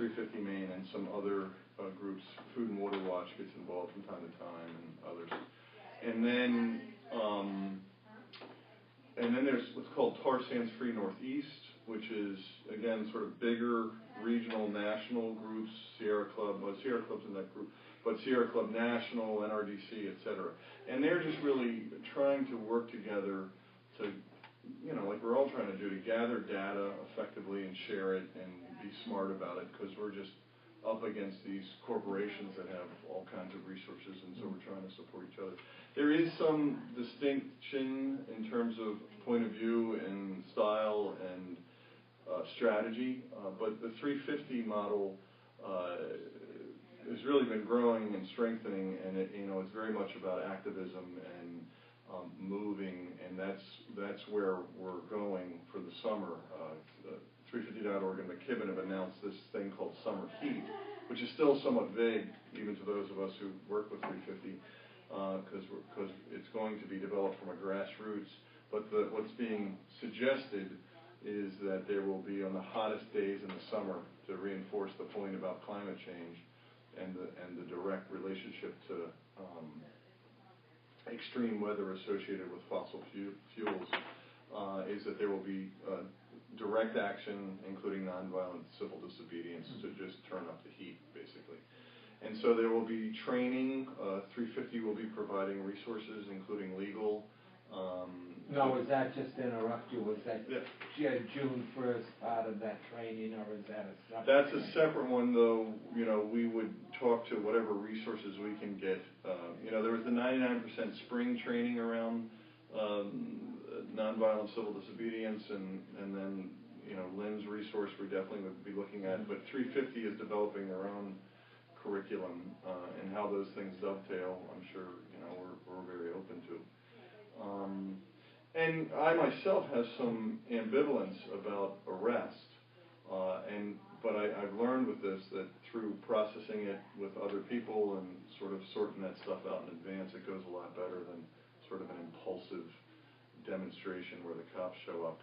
350 Maine and some other groups. Food and Water Watch gets involved from time to time, and others. And then there's what's called Tar Sands Free Northeast, which is, again, sort of bigger regional, national groups. Sierra Club's in that group, but Sierra Club National, NRDC, et cetera. And they're just really trying to work together to, like we're all trying to do, to gather data effectively and share it and be smart about it, because we're just up against these corporations that have all kinds of resources, and so we're trying to support each other. There is some distinction in terms of point of view and style and strategy, but the 350 model has really been growing and strengthening, and it's very much about activism and moving, and that's where we're going for the summer. 350.org and McKibben have announced this thing called Summer Heat, which is still somewhat vague even to those of us who work with 350, because it's going to be developed from a grassroots. But what's being suggested is that there will be, on the hottest days in the summer, to reinforce the point about climate change and the direct relationship to extreme weather associated with fossil fuels, is that there will be direct action, including nonviolent civil disobedience, to just turn up the heat, basically. And so there will be training. 350 will be providing resources, including legal. No, was that, just to interrupt you, was that June 1st part of that training, or is that a separate? That's a separate one, though. We would talk to whatever resources we can get. There was the 99% spring training around nonviolent civil disobedience, and then, Lynn's resource we definitely would be looking at. But 350 is developing their own curriculum, and how those things dovetail, I'm sure, we're very open to. And I myself have some ambivalence about arrest, but I've learned with this that through processing it with other people and sort of sorting that stuff out in advance, it goes a lot better than sort of an impulsive demonstration where the cops show up.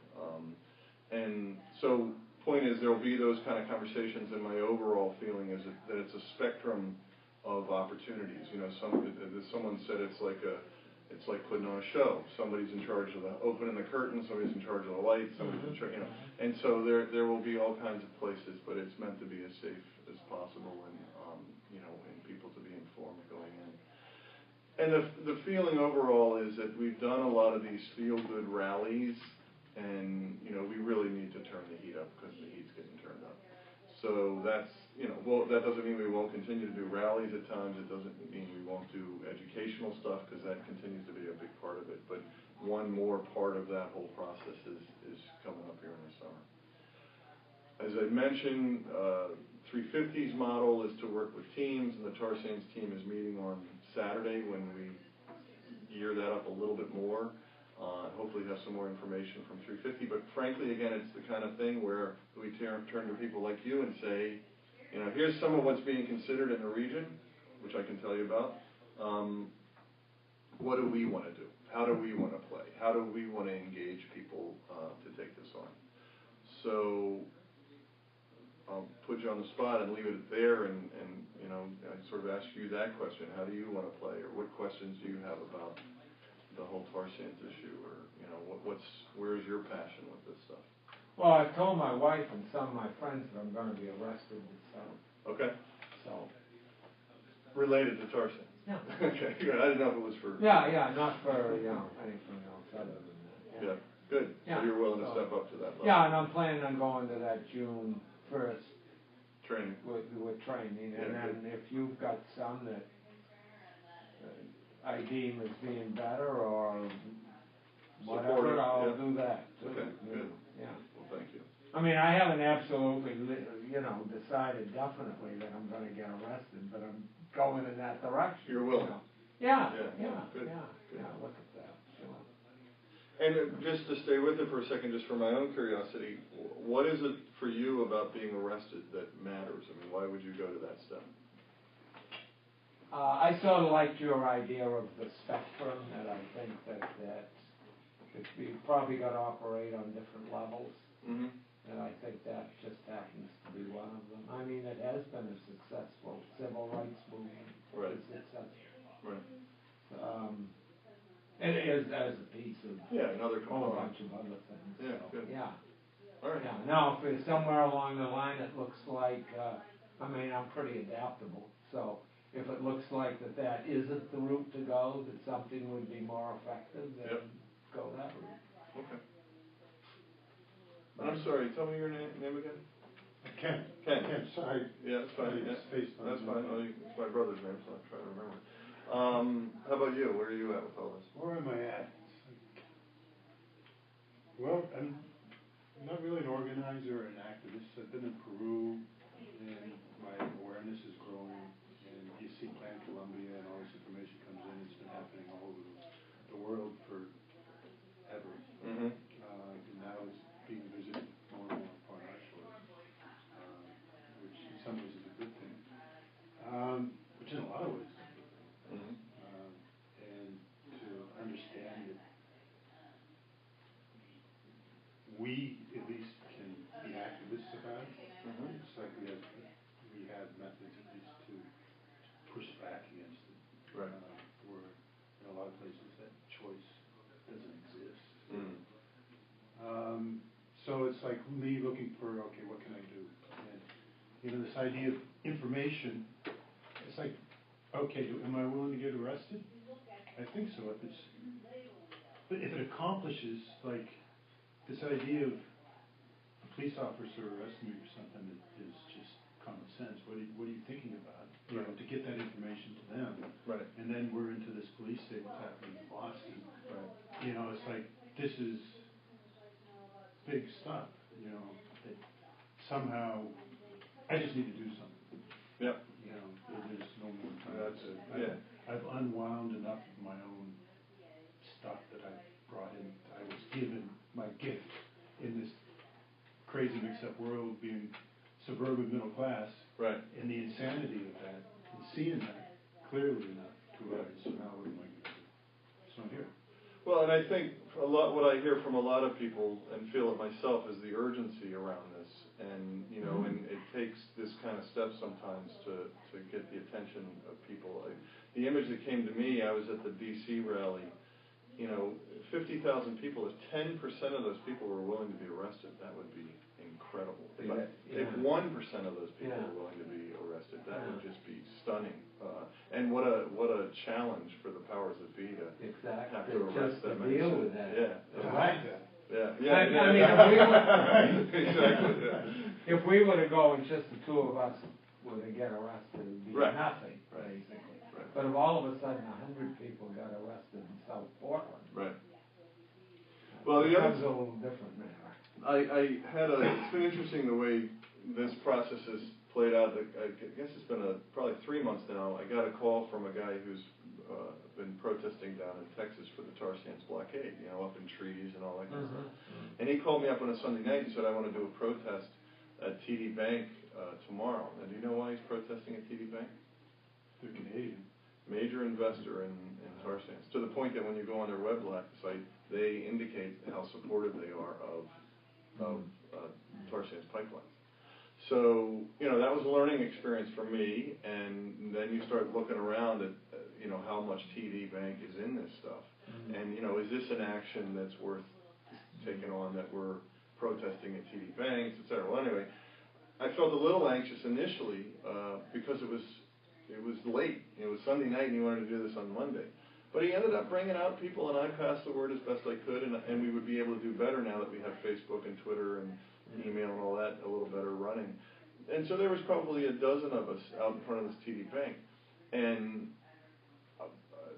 And so, point is, there will be those kind of conversations, and my overall feeling is that it's a spectrum of opportunities. Someone said it's like putting on a show. Somebody's in charge of opening the curtain, somebody's in charge of the lights, somebody's in charge, And so there will be all kinds of places, but it's meant to be as safe as possible, and and people to be informed going in. And the feeling overall is that we've done a lot of these feel-good rallies, and we really need to turn the heat up, because the heat's getting turned up. So that's, that doesn't mean we won't continue to do rallies at times. It doesn't mean we won't do educational stuff, because that continues to be a big part of it. But one more part of that whole process is coming up here in the summer. As I mentioned, 350's model is to work with teams, and the Tar Sands team is meeting on Saturday when we gear that up a little bit more. Hopefully have some more information from 350. But frankly, again, it's the kind of thing where we turn to people like you and say, here's some of what's being considered in the region, which I can tell you about. What do we want to do? How do we want to play? How do we want to engage people to take this on? So I'll put you on the spot and leave it there, and I sort of ask you that question. How do you want to play, or what questions do you have about the whole Tar Sands issue, or where's your passion with this stuff? Well, I've told my wife and some of my friends that I'm going to be arrested this summer. Okay. So. Related to Tar Sands? Yeah. Okay, good. I didn't know if it was for... Yeah, not for, anything else other than that. Yeah, good. Yeah. So you're willing to step up to that level. Yeah, and I'm planning on going to that June 1st training. With training, and then if you've got some that I deem as being better or whatever, I'll do that too. Okay, good. Yeah. Well, thank you. I mean, I haven't absolutely, decided definitely that I'm going to get arrested, but I'm going in that direction. You're willing. Yeah. Good. Yeah, look at that. Sure. And just to stay with it for a second, just for my own curiosity, what is it for you about being arrested that matters? I mean, why would you go to that step? I sort of liked your idea of the spectrum, that I think that we probably got to operate on different levels. Mm-hmm. And I think that just happens to be one of them. I mean, it has been a successful civil rights movement. Right. It's successful. Right. And as a piece of another a whole component. bunch of other things. Yeah, so, good. Yeah. All right. Yeah. Now, if it's somewhere along the line, it looks like, I mean, I'm pretty adaptable. So if it looks like that isn't the route to go, that something would be more effective, then go that route. Okay. And I'm sorry, tell me your name again? Ken. Ken. Ken, sorry. Yeah, that's fine. It's based on That's fine. Well, it's my brother's name, so I'm trying to remember. How about you? Where are you at with all this? Where am I at? Well, I'm not really an organizer or an activist. I've been in Peru, and my awareness is growing. And you see Plan Colombia, and all this information comes in. It's been happening all over the world forever. Mm-hmm. And now it's being visited more and more upon our shores, which in some ways is a good thing. Which in a lot of ways is a good thing. Mm-hmm. And to understand that we at least can be activists about it. Mm-hmm. It's like we have methods at least to push back against it. Right. Where in a lot of places that choice doesn't exist. Mm. So it's like me looking for, okay, what can I do? And this idea of information, it's like, okay, am I willing to get arrested? I think so. But if it accomplishes, like, this idea of a police officer arresting me for something that is just common sense. What are you thinking about? To get that information to them. Right. And then we're into this police state, what's happening in Boston. Right. It's like, this is big stuff, that somehow I just need to do something. Yep. There's no more time. I've unwound enough of my own stuff that I brought in. I was given my gift in this crazy mixed-up world, being suburban middle class. Right. And the insanity of that, and seeing that clearly enough to realize, so now what am I going to do? So I'm here. Well, and I think what I hear from a lot of people and feel it myself is the urgency around this, and and it takes this kind of step sometimes to get the attention of people. The image that came to me, I was at the D.C. rally. 50,000 people. If 10% of those people were willing to be arrested, that would be incredible. If 1% of those people were willing to be arrested, that would just be stunning. And what a challenge for the powers that be to have to arrest that many. Deal with that. Yeah. Yeah. I mean, if we were, exactly. Yeah. If we were to go and just the two of us were to get arrested, it would be nothing, basically. Right. But if all of a sudden 100 people got arrested in South Portland, right. Well, the other a little different matter. It's been interesting the way this process has played out. I guess it's been probably 3 months now. I got a call from a guy who's been protesting down in Texas for the tar sands blockade, up in trees and all that kind of stuff. And he called me up on a Sunday night and said, I want to do a protest at TD Bank tomorrow. Now, do you know why he's protesting at TD Bank? They're Canadian. Major investor in tar sands, to the point that when you go on their website, they indicate how supportive they are of tar sands pipelines. So, that was a learning experience for me, and then you start looking around at, how much TD Bank is in this stuff. And, is this an action that's worth taking on, that we're protesting at TD Banks, et cetera? Well, anyway, I felt a little anxious initially because it was late. It was Sunday night, and he wanted to do this on Monday. But he ended up bringing out people, and I passed the word as best I could, and we would be able to do better now that we have Facebook and Twitter and email and all that a little better running. And so there was probably a dozen of us out in front of this TD Bank. And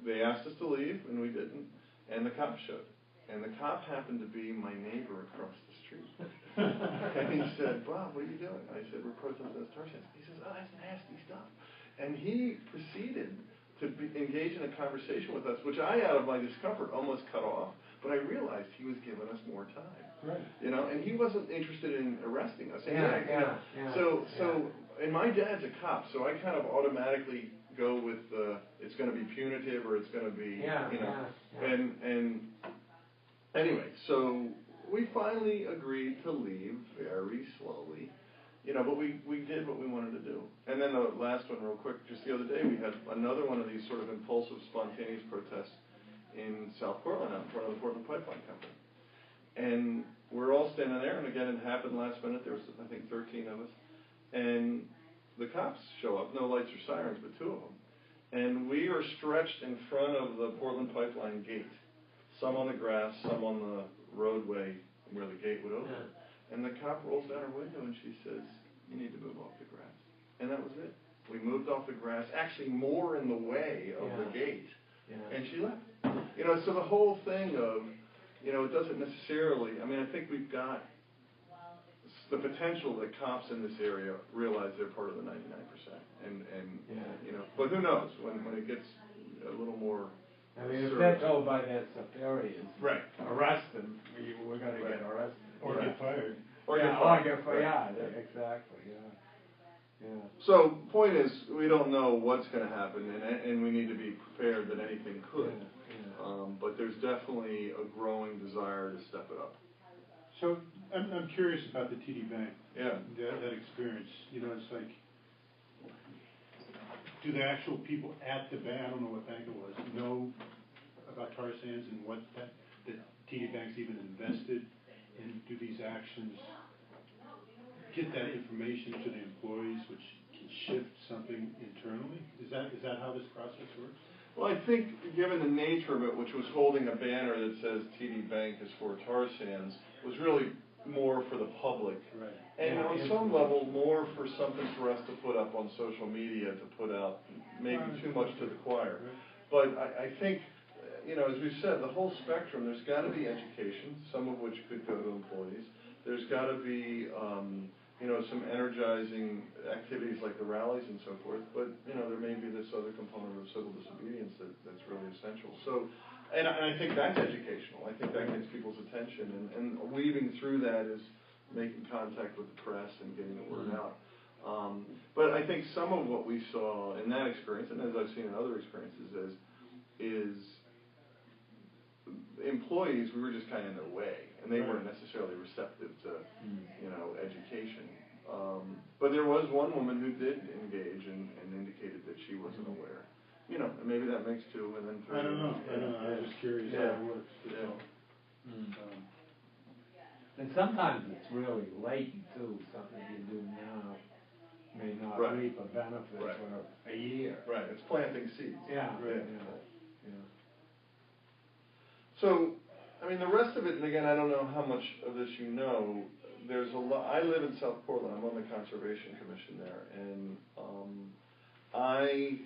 they asked us to leave, and we didn't. And the cop showed. And the cop happened to be my neighbor across the street. And he said, Bob, what are you doing? I said, we're protesting this tar sands. He says, oh, that's nasty stuff. And he proceeded to engage in a conversation with us, which I, out of my discomfort, almost cut off. But I realized he was giving us more time. Right. And he wasn't interested in arresting us. And and my dad's a cop, so I kind of automatically go with it's going to be punitive, or it's going to be, And anyway, so we finally agreed to leave very slowly. but we did what we wanted to do. And then the last one, real quick, just the other day, we had another one of these sort of impulsive, spontaneous protests in South Portland, out in front of the Portland Pipeline Company. And we're all standing there, and again, it happened last minute. There was, I think, 13 of us. And the cops show up, no lights or sirens, but 2 of them. And we are stretched in front of the Portland Pipeline gate, some on the grass, some on the roadway where the gate would open. Yeah. And the cop rolls down her window and she says, "You need to move off the grass." And that was it. We moved off the grass, actually more in the way of the gate, and she left. So the whole thing of, it doesn't necessarily, I think we've got the potential that cops in this area realize they're part of the 99%. But who knows, when it gets a little more if they're told by their superiors, right, arrest them, we're going to get arrested. Or get fired. Or get fired, yeah, exactly, yeah. So, point is, we don't know what's going to happen, and we need to be prepared that anything could. But there's definitely a growing desire to step it up. So, I'm curious about the TD Bank. Yeah. That experience. It's like, do the actual people at the bank, I don't know what bank it was, know about tar sands and what that TD Bank's even invested in? Do these actions get that information to the employees, which can shift something internally? Is that how this process works? Well, I think given the nature of it, which was holding a banner that says TD Bank is for tar sands, was really more for the public. Right. And on some level, more for something for us to put up on social media, to put out maybe too much to the choir. Right. But I think, as we've said, the whole spectrum, there's got to be education, some of which could go to employees. There's got to be, some energizing activities like the rallies and so forth. But, there may be this other component of civil disobedience that's really essential. So, and I think that's educational. I think that gets people's attention. And weaving through that is making contact with the press and getting the word out. But I think some of what we saw in that experience, and as I've seen in other experiences, is employees, we were just kind of in their way, and they weren't necessarily receptive to, education. But there was one woman who did engage and indicated that she wasn't aware. And maybe that makes 2 and then 3. I don't know. I was just curious how it works. And sometimes it's really late too. Something you do now may not reap a benefit for a year. Right. It's planting seeds. Yeah. Right. So, the rest of it, and again, I don't know how much of this you know. There's a lot. I live in South Portland. I'm on the Conservation Commission there, and I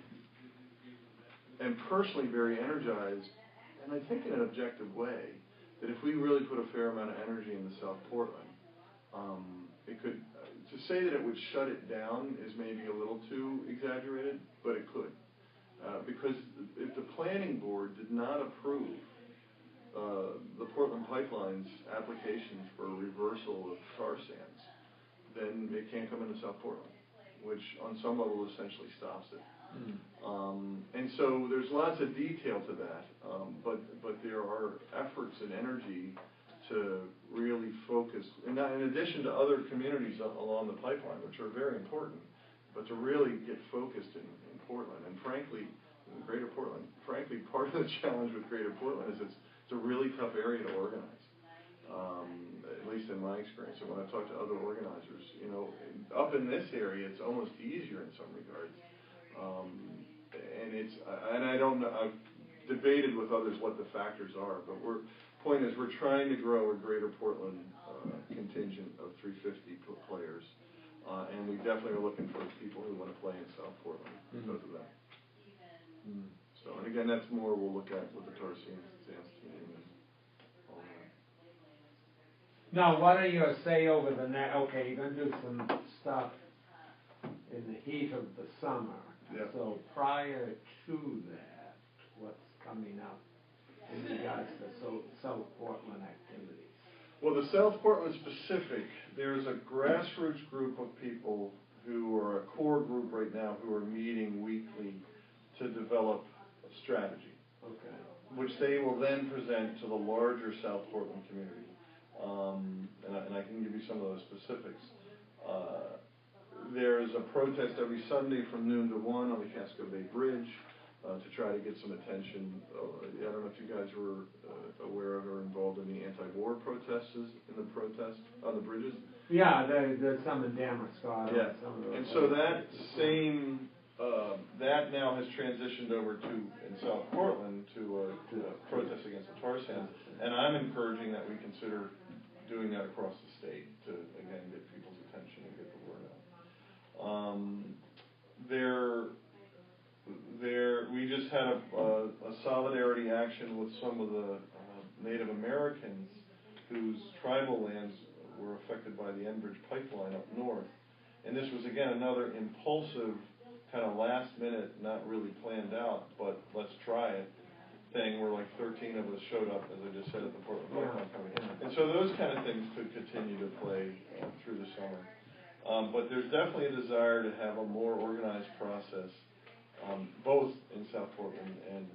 am personally very energized, and I think in an objective way, that if we really put a fair amount of energy into South Portland, it could. To say that it would shut it down is maybe a little too exaggerated, but it could, because if the planning board did not approve the Portland Pipeline's applications for reversal of tar sands, then it can't come into South Portland, which on some level essentially stops it. And so there's lots of detail to that, but there are efforts and energy to really focus, and in addition to other communities along the pipeline, which are very important, but to really get focused in Portland, and frankly, in Greater Portland. Frankly, part of the challenge with Greater Portland is it's a really tough area to organize, at least in my experience. And when I talk to other organizers, up in this area, it's almost easier in some regards. And I don't know, I've debated with others what the factors are, but point is we're trying to grow a Greater Portland contingent of 350 players, and we definitely are looking for people who want to play in South Portland because of that. So, and again, that's more we'll look at with the tar sands team and all that. Now, what are your say over the next? Okay, you're going to do some stuff in the heat of the summer. Yeah. So prior to that, what's coming up in regards to South Portland activities? Well, the South Portland specific, there's a grassroots group of people who are a core group right now who are meeting weekly to develop a strategy, which they will then present to the larger South Portland community. And I can give you some of those specifics. there's a protest every Sunday from noon to 1 on the Casco Bay Bridge to try to get some attention. I don't know if you guys were aware of or involved in the anti-war protests in the protest on the bridges. Yeah, there's some in Damascus. Yeah, and so that same, that now has transitioned over to, in South Portland, to a protest against the tar sands. And I'm encouraging that we consider doing that across the state to, again, get people's attention and get the word out. We just had a solidarity action with some of the Native Americans whose tribal lands were affected by the Enbridge pipeline up north. And this was, again, another impulsive, kind of last minute, not really planned out, but let's try it thing where like 13 of us showed up, as I just said, at the Portland Pipeline Company. And so those kind of things could continue to play through the summer. But there's definitely a desire to have a more organized process, both in South Portland and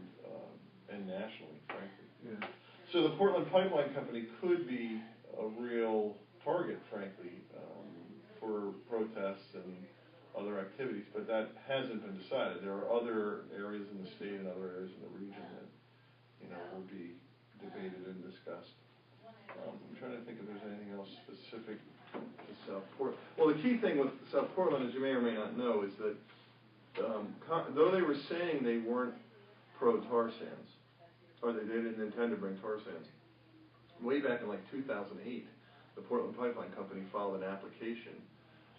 nationally, frankly. Yeah. So the Portland Pipeline Company could be a real target, frankly, for protests and other activities, but that hasn't been decided. There are other areas in the state and other areas in the region that, will be debated and discussed. I'm trying to think if there's anything else specific to South Portland. Well, the key thing with South Portland, as you may or may not know, is that though they were saying they weren't pro-tar sands, or they didn't intend to bring tar sands, way back in like 2008, the Portland Pipeline Company filed an application.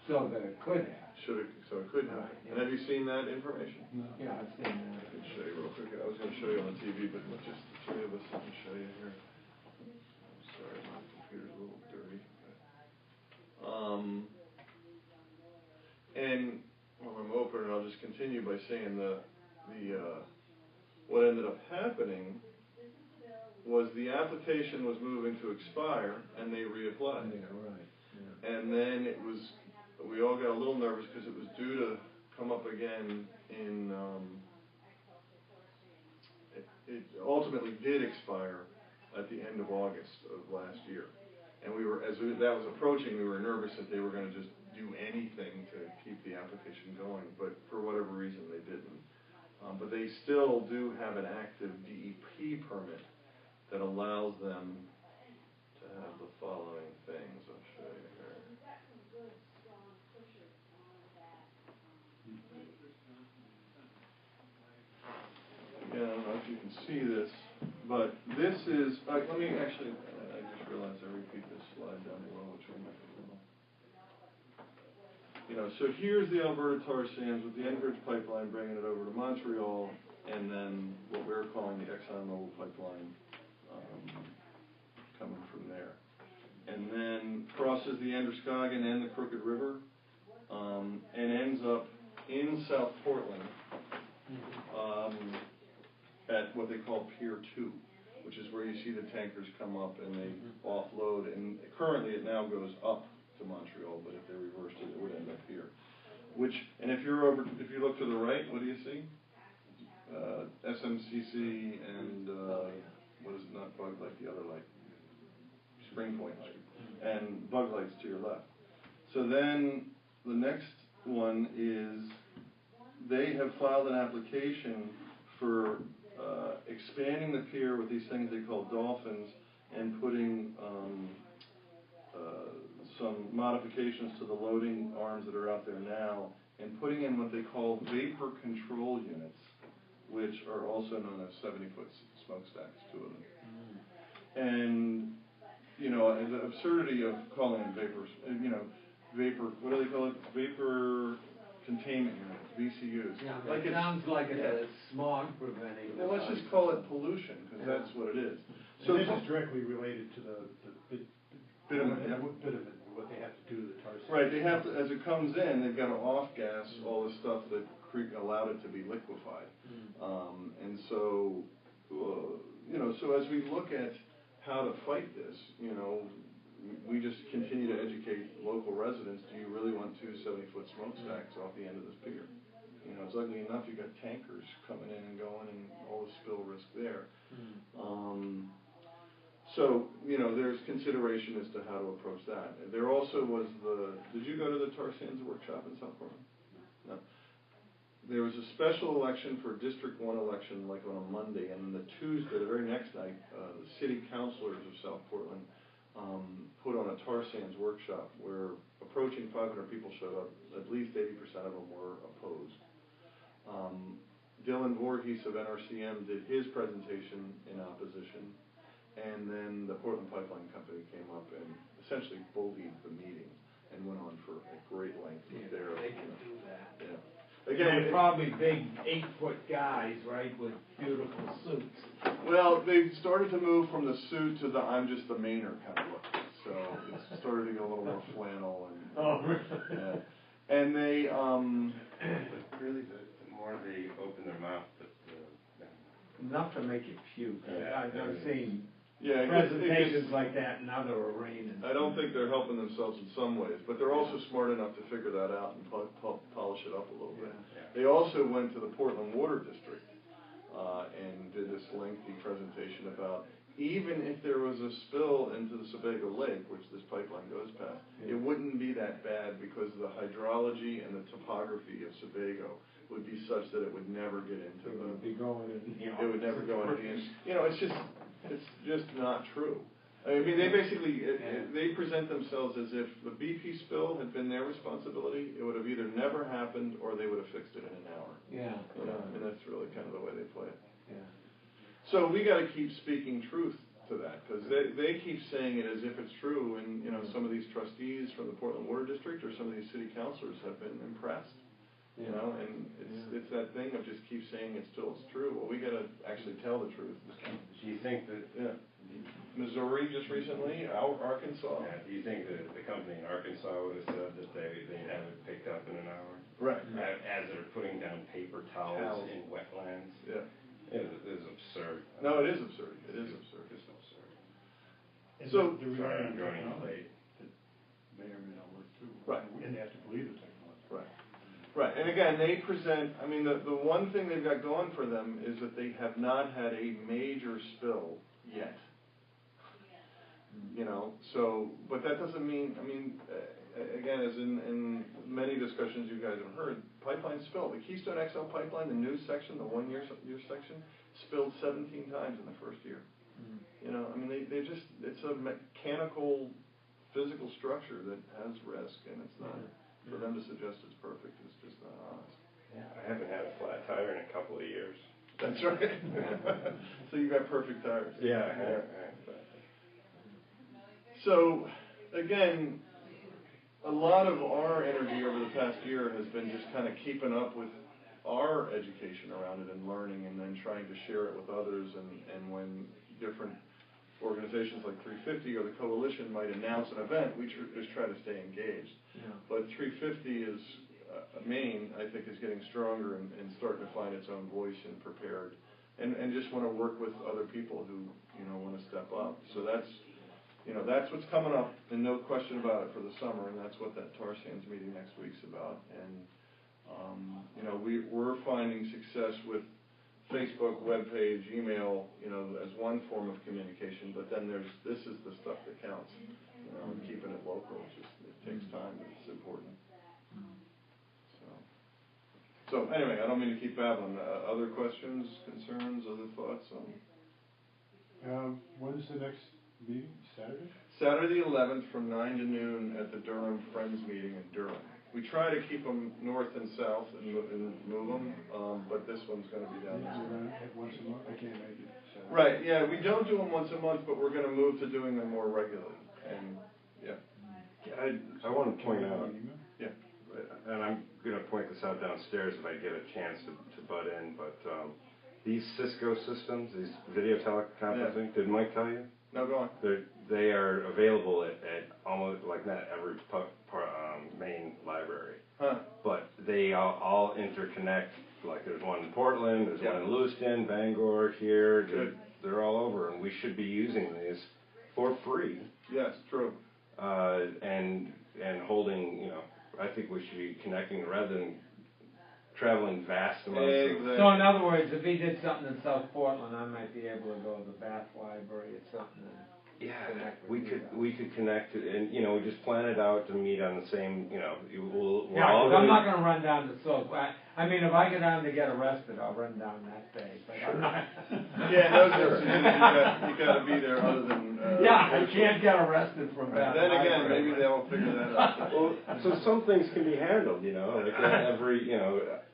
So that it could have. So it could have. Right, yeah. And have you seen that information? No. Yeah, I've seen that. I can show you real quick. I was going to show you on the TV, but just the three of us, let me show you here. I'm sorry, my computer's a little dirty. And while I'm open, I'll just continue by saying what ended up happening was the application was moving to expire, and they reapplied. Yeah, right. Yeah. And then we all got a little nervous because it was due to come up again in, it ultimately did expire at the end of August of last year. And that was approaching, we were nervous that they were going to just do anything to keep the application going, but for whatever reason they didn't. But they still do have an active DEP permit that allows them to have the following things. I'll show you here. Again, I don't know if you can see this, but this is, let me actually, I just realized I repeat this slide down below, which will make it a little. So here's the Alberta tar sands with the Enbridge pipeline bringing it over to Montreal, and then what we're calling the ExxonMobil pipeline coming from there. And then crosses the Androscoggin and the Crooked River, and ends up in South Portland at what they call Pier 2, which is where you see the tankers come up and they offload. And currently it now goes up to Montreal, but if they reversed it, it would end up here. And if you look to the right, what do you see? SMCC and what is it, not Bug Light, the other light, Spring Point, and Bug Light's to your left. So then the next one is they have filed an application for expanding the pier with these things they call dolphins and putting some modifications to the loading arms that are out there now and putting in what they call vapor control units, which are also known as 70-foot smokestacks, two of them. And, the absurdity of calling them vapor, what do they call it? Vapor containment units, VCUs. Yeah, it sounds like it's a smog preventing. Well, let's just call it pollution, because that's what it is. So this is directly related to the bitumen, what they have to do to the tar sands. Right, they have to, as it comes in, they've got to off-gas all the stuff that allowed it to be liquefied. And so, so as we look at how to fight this, we just continue to educate local residents. Do you really want two 70-foot smokestacks off the end of this pier? It's ugly enough you've got tankers coming in and going and all the spill risk there. So, there's consideration as to how to approach that. There also was did you go to the tar sands workshop in South Portland? No. There was a special election for District 1 election, like on a Monday, and then the Tuesday, the very next night, the city councilors of South Portland put on a tar sands workshop where approaching 500 people showed up. At least 80% of them were opposed. Dylan Voorhees of NRCM did his presentation in opposition, and then the Portland Pipeline Company came up and essentially bullied the meeting and went on for a great length with their. They can do that. Yeah. Again, they're probably big 8-foot guys, right, with beautiful suits. Well, they started to move from the suit to the I'm just the Mainer kind of look. So it started to get a little more flannel and. Oh, really? Yeah. And they But really, the more they open their mouth, enough to make you puke. I've seen yeah, presentations like that in other arenas. I don't think they're helping themselves in some ways, but they're also smart enough to figure that out and polish it up a little bit. Yeah. They also went to the Portland Water District and did this lengthy presentation about even if there was a spill into the Sebago Lake, which this pipeline goes past, it wouldn't be that bad because the hydrology and the topography of Sebago would be such that it would never get into It the. would be going in. It would never go into the. It's just not true. I mean, they basically they present themselves as if the BP spill had been their responsibility. It would have either never happened or they would have fixed it in an hour. Yeah. And that's really kind of the way they play it. Yeah. So we got to keep speaking truth to that because they keep saying it as if it's true, and some of these trustees from the Portland Water District or some of these city councilors have been impressed. And it's that thing of just keep saying it's true. Well, we got to actually tell the truth. do you think that? Yeah. Missouri just recently, Arkansas. Yeah, do you think that the company in Arkansas would have said that they'd have it picked up in an hour? Right. As they're putting down paper towels in wetlands. Yeah. It is absurd. No, it is absurd. It is absurd. It's absurd. And So- the Sorry, reliance I'm joining you on late. that may or may not work too. Right. And they have to believe the technology. Right. Right, and again, they present, I mean, the one thing they've got going for them is that they have not had a major spill yet. So, but that doesn't mean, I mean, again, as in many discussions you guys have heard, pipelines spill. The Keystone XL pipeline, the new section, the 1 year section, spilled 17 times in the first year. I mean, they just, it's a mechanical, physical structure that has risk, and it's not. For them to suggest it's perfect is just not honest. Yeah, I haven't had a flat tire in a couple of years. That's right. So you got perfect tires. Yeah, I have. So, again, a lot of our energy over the past year has been just kind of keeping up with our education around it and learning, and then trying to share it with others. And when different organizations like 350 or the Coalition might announce an event, we just try to stay engaged. Yeah. But 350 is, Maine, I think, is getting stronger and starting to find its own voice and prepared, and just want to work with other people who, want to step up. So that's what's coming up, and no question about it, for the summer, and that's what that tar sands meeting next week's about. And, we're finding success with Facebook, webpage, email, as one form of communication, but then this is the stuff that counts. Keeping it local, it takes time, but it's important. So anyway, I don't mean to keep babbling. Other questions, concerns, other thoughts on? When's the next meeting? Saturday? Saturday the 11th from 9 to noon at the Durham Friends meeting in Durham. We try to keep them north and south and move them, but this one's going to be down there. You're gonna have once a month? I can't make it. Saturday. Right, yeah, we don't do them once a month, but we're going to move to doing them more regularly. And, yeah. I want to point out, Yeah. and I'm going to point this out downstairs if I get a chance to butt in, but these Cisco systems, these video teleconferencing, did Mike tell you? No, go on. They are available at almost, like, not every Maine library. Huh. But they all interconnect. Like, there's one in Portland, there's one in Lewiston, Bangor, here. Good. They're all over, and we should be using these for free. Yes, true. And holding, I think we should be connecting rather than traveling vast amounts. Exactly. So in other words, if he did something in South Portland, I might be able to go to the Bath Library or something and Yeah, connect with we you could guys. we could connect, and we just plan it out to meet on the same. We're Yeah, all 'cause I'm gonna- not gonna run down to Silk. I mean, if I go down to get arrested, I'll run down that day, but I'm not. Yeah, in those instances, you gotta be there other than. Yeah, I can't get arrested from that. Then again, maybe they'll figure that out. Well, so some things can be handled, like every,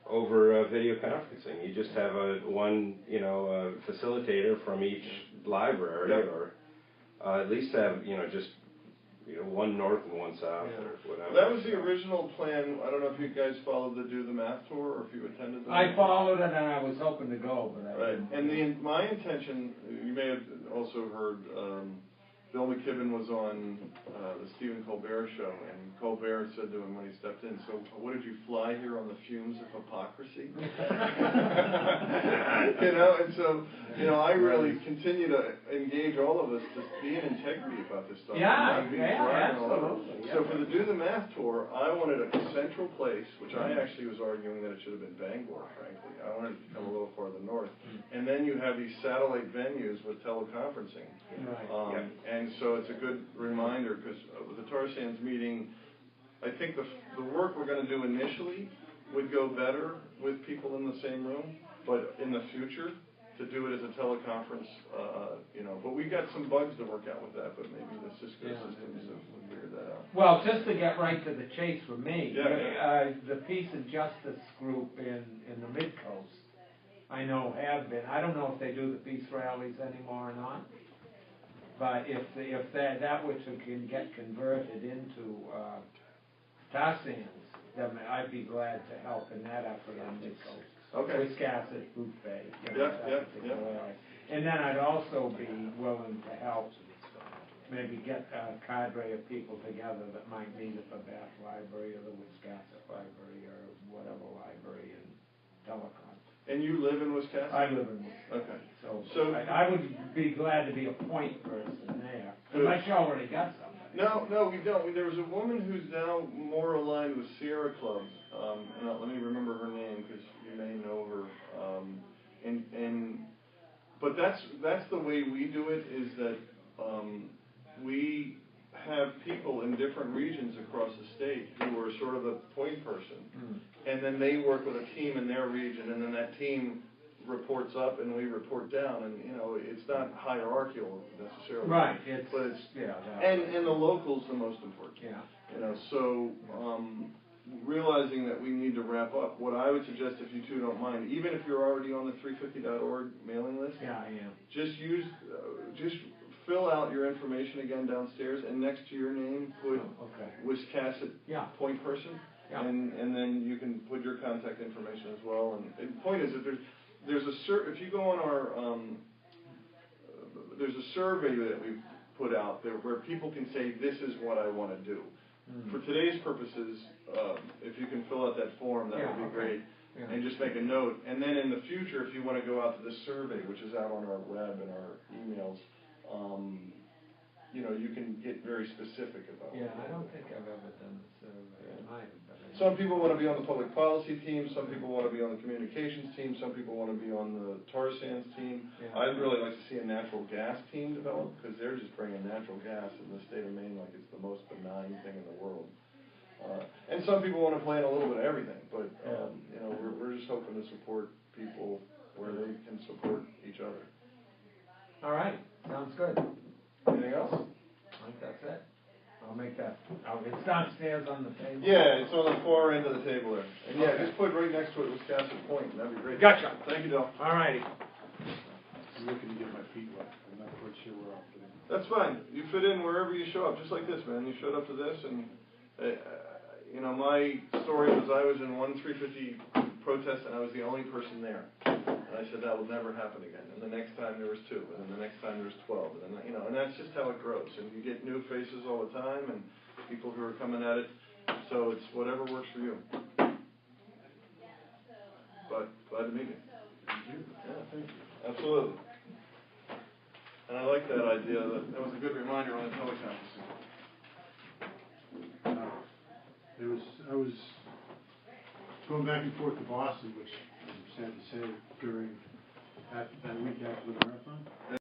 over video conferencing. You just have one facilitator from each library, Yep. or at least have, just one north and one south, Yeah. or whatever. That was the original plan. I don't know if you guys followed the Do the Math tour or if you attended the. I followed it and I was hoping to go, but I Right, didn't. and my intention, you may have also heard, Bill McKibben was on the Stephen Colbert show, and Colbert said to him when he stepped in, "So what did you fly here on the fumes of hypocrisy?" And so, I really continue to engage all of us to be in integrity about this stuff. Yeah, and not be yeah, driving all over. absolutely, So yeah. for the Do the Math tour, I wanted a central place, which I actually was arguing that it should have been Bangor, frankly. I wanted it to come a little farther north. And then you have these satellite venues with teleconferencing. Right. And so it's a good reminder, because with the tar sands meeting, I think the work we're going to do initially would go better with people in the same room, but in the future, to do it as a teleconference, but we got some bugs to work out with that, but maybe the Cisco systems have figured that out. Well, just to get right to the chase for me, Yeah. The Peace and Justice group in the Mid-Coast, I know have been, I don't know if they do the peace rallies anymore or not, but if that which can get converted into tar sands, then I'd be glad to help in that effort on Mid-Coast. Okay. Wiscasset, Boot Bay, Yep. And then I'd also be willing to help maybe get a cadre of people together that might meet at the Bath Library or the Wiscasset Library or whatever library in Telecom. And you live in Wisconsin? I live in Wisconsin. Okay. So I would be glad to be a point person there, unless you already got somebody. No, we don't. There was a woman who's now more aligned with Sierra Club, and let me remember her name because you may know her. But that's the way we do it. Is that we have people in different regions across the state who are sort of a point person, and then they work with a team in their region, and then that team reports up and we report down, and it's not hierarchical necessarily. Right. But it's yeah. and the local's the most important. Yeah. So realizing that we need to wrap up, what I would suggest, if you two don't mind, even if you're already on the 350.org mailing list, Yeah, I am. just fill out your information again downstairs, and next to your name put Wiscasset point person, and then you can put your contact information as well. And the point is that there's if you go on our there's a survey that we've put out there where people can say, this is what I want to do. For today's purposes, if you can fill out that form, that would be great. Yeah. And just make a note. And then in the future, if you want to go out to this survey, which is out on our web and our emails, you can get very specific about it. Yeah, I don't think I've ever done the survey. I might have, but some people want to be on the public policy team. Some people want to be on the communications team. Some people want to be on the tar sands team. Yeah. I'd really like to see a natural gas team develop, because they're just bringing natural gas in the state of Maine like it's the most benign thing in the world. And some people want to play in a little bit of everything, but we're just hoping to support people where they can support each other. All right, sounds good. Anything else? I think that's it. I'll make that. It's downstairs on the table. Yeah, it's on the far end of the table there. And just put right next to it Wiscasset Point, and that'd be great. Gotcha. Thank you, Del. All righty. I'm looking to get my feet wet. I'm not quite sure where I'll fit in. That's fine. You fit in wherever you show up, just like this, man. You showed up to this, and my story was I was in one 350 protest, and I was the only person there. And I said that will never happen again. And the next time there was 2, and then the next time there was 12, and then and that's just how it grows. And you get new faces all the time, and people who are coming at it. So it's whatever works for you. But glad to meet you. Thank you. Yeah, thank you. Absolutely. And I like that idea. That was a good reminder on the teleconferencing. I was going back and forth to Boston, which I'm sad to say, during that week after the marathon. Yeah.